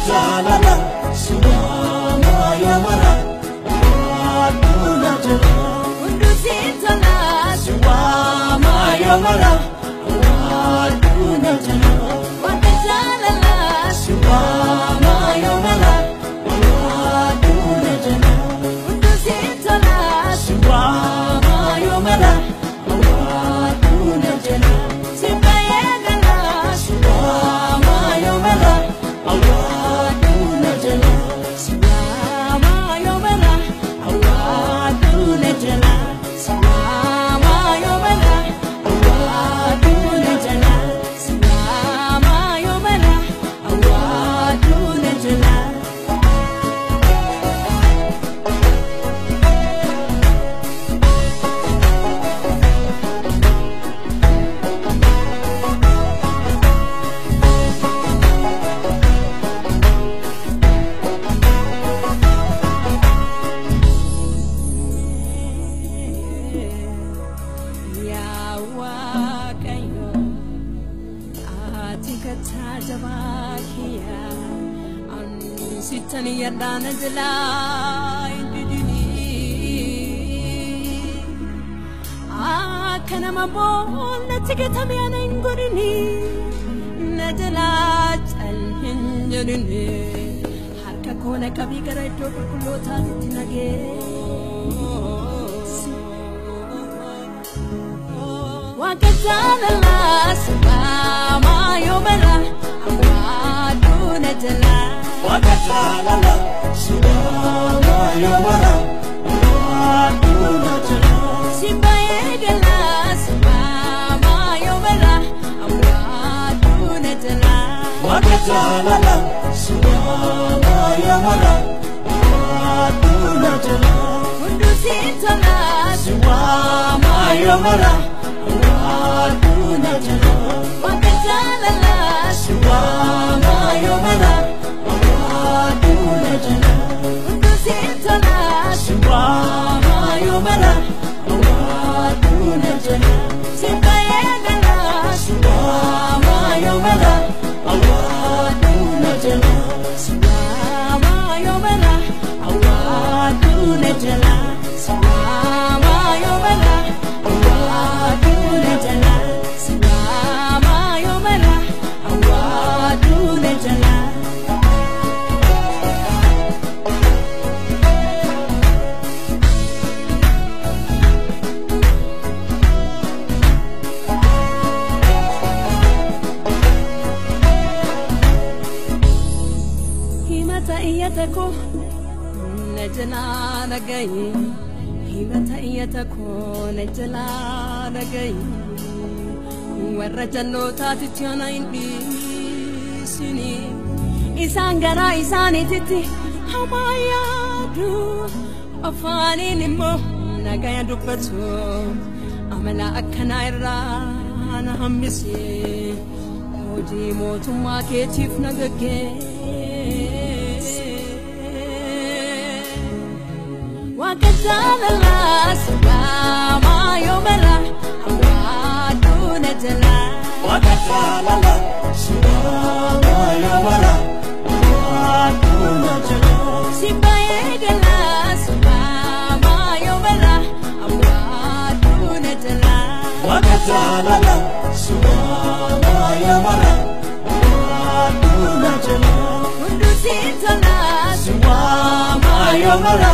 Wakajalala Suwama Yamara Aduna Jala Undusitala Suwama Yamara Aduna Jala Wakajalala Suwama Yamara Aduna Jala Undusitala Suwama Yamara Aduna Jala Simbayegala Suwama Yamara Aduna Jala Suwama Yomara Aduna Jala Suwama Yomara Aduna Jala Suwama Yomara Aduna Jala Yawakayo Atika Tajabakia Sitani Yadana Jala Indidini Kanamabon Natikatamiana Ingurini Najala Chalhinjarini Harka Kona Kabigara Tokulota Tinage Wakajalala Suwama Yomara Aduna Jala Wakajalala Suwama Yamara Aduna Jala Simbayegala Suwama Yomara Aduna Jala Wakajalala Suwama Yamara Aduna Jala Undusitala Suwama Yamara Aduna Jala Wakajalala Suwama Yamara Aduna Jala Undusitala Suwama Yamara Aduna Jala Simbayegala Suwama Yamara Aduna Jala Suwama Yomara Aduna Jala Suwama Yomara Aduna Jala Suwama Yomara Aduna Jala Himata iyatako Najala nagayi Himata iyatako Najala nagayi Warra jannota titiana indi sini Isangara isani titi Hamayadu Afani nimo Nagaya dubbatu Amala akkana irra Na hambisi Hojii mootummaa keetiif nagaggeesse Wakajalala Suwama Yomara Aduna Jala Wakajalala Suwama Yamara Aduna Jala Simbayegala Suwama Yomara Aduna Jala Wakajalala Suwama Yamara Aduna Jala Undusitala Suwama Yamara